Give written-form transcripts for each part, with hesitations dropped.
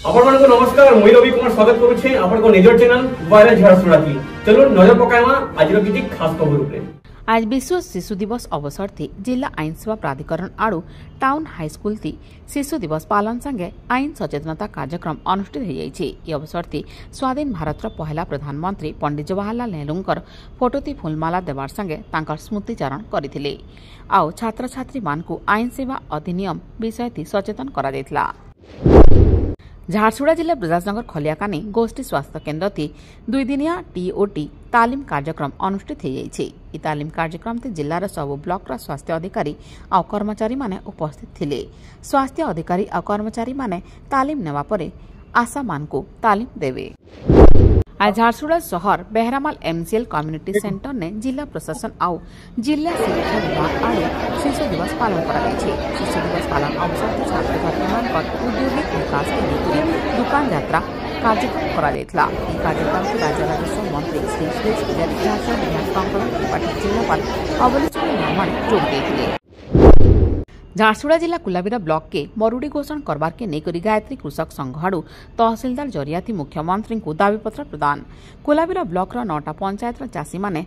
ଆପଣମାନଙ୍କୁ ନମସ୍କାର ମୁଁ ରବି କୁମାର ସ୍ୱାଗତ କରୁଛି ଆପଣଙ୍କ ନିଜର ଚ୍ୟାନେଲ ଭାଇରାଲ ଝାରସୁଗୁଡ଼ା की चलो नजर पकाइमा आज किसी खास खबर उपरे। आज विश्व शिशु दिवस अवसर थी जिला आईन सेवा प्राधिकरण आड़ू टाउन हाईस्कूल थी शिशु दिवस पालन संगे आईन सचेतनता कार्यक्रम अनुष्ठित हो जाइए। अवसर थी स्वाधीन भारत पहला प्रधानमंत्री पंडित जवाहरलाल नेहरूंकर फोटो थी फूलमाला देवार संगे तांकर स्मृतिचारण करथिले। आउ छात्र छात्री मानकु आईन सेवा अधिनियम विषय थी सचेतन करा जायतिला। झारसुगुड़ा जिला ब्रजाजनगर खलियाकानी गोष्ठी स्वास्थ्य केन्द्र थी 2 दिनिया टीओटी तालीम कार्यक्रम अनुष्ठित हो जाइए। तालीम कार्यक्रम थी जिलार सबु ब्लॉक स्वास्थ्य अधिकारी और कर्मचारी माने उपस्थित थिले। स्वास्थ्य अधिकारी और कर्मचारी माने तालीम नेवा परे आशा मानकु तालीम देवे। आज झारसुगुड़ा शहर बेहरामाल एमसीएल कम्युनिटी सेंटर ने जिला प्रशासन और जिला शिक्षा विभाग आड़ शिशु दिवस पालन करा। शिशु दिवस पालन अवसर छात्र छात्री औद्योगिक विकास के लिए दुकान यात्रा कार्यक्रम करा। कार्यक्रम के राज्य राजस्व मंत्री श्री सुरेश त्रिपाठी जिलापाल अवलीचरण नरमाणी जोड़ देते। झारसुगुड़ा जिला कुलाबीरा ब्लॉक के मरुड़ी घोषणा करबार के नेकरी गायत्री कृषक संघ हाड़ू तहसीलदार जरिया थी मुख्यमंत्री को दाबीपत्र प्रदान। कुलाबीरा ब्लॉक 9टा पंचायत चाषी माने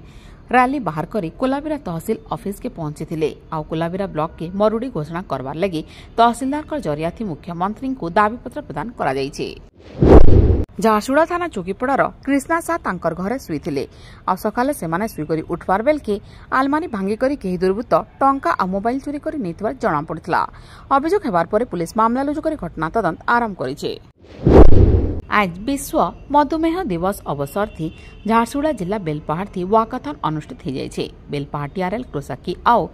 रैली बाहर करी कुलाबीरा तहसील ऑफिस के पहुंची थिले। आउ कुलाबीरा ब्लॉक के मरुड़ी घोषणा करबार लगी तहसीलदार जरिया थी मुख्यमंत्री को दाबीपत्र प्रदान करा जायछि। झारसुगुड़ा थाना चौकीपड़ार कृष्णा सा तांकर घरे शुईथिले। आ सकाले सेमाने शुई करी उठवार बेल के आलमारी भांगी करी केही दुर्बृत्त टंका आ मोबाइल चोरी करी नेतवार जणा पड़ितला। अभियोग हेबार परे पुलिस मामला रुजु करी घटना तदंत आरंभ करिछे। आज विश्व मधुमेह दिवस अवसर थी झारसुगुड़ा जिला बेलपहाड़ थी वाकाथन अनुष्ठित हो जाइए। बेलपहाड़ टीआरएल कृषकी आओ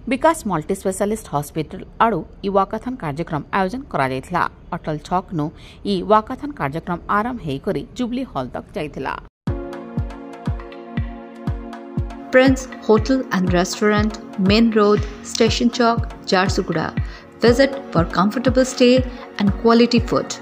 विकास मल्टी स्पेशलिस्ट हॉस्पिटल आड़ू इ वाकाथन कार्यक्रम आयोजन करा जायतिला। अटल छक नु इ वाकाथन कार्यक्रम आरंभ हेई करी जुबली हॉल तक जायतिला। Prince Hotel and Restaurant, Main Road, Station Chowk, Jharsuguda. Visit for comfortable stay and quality food.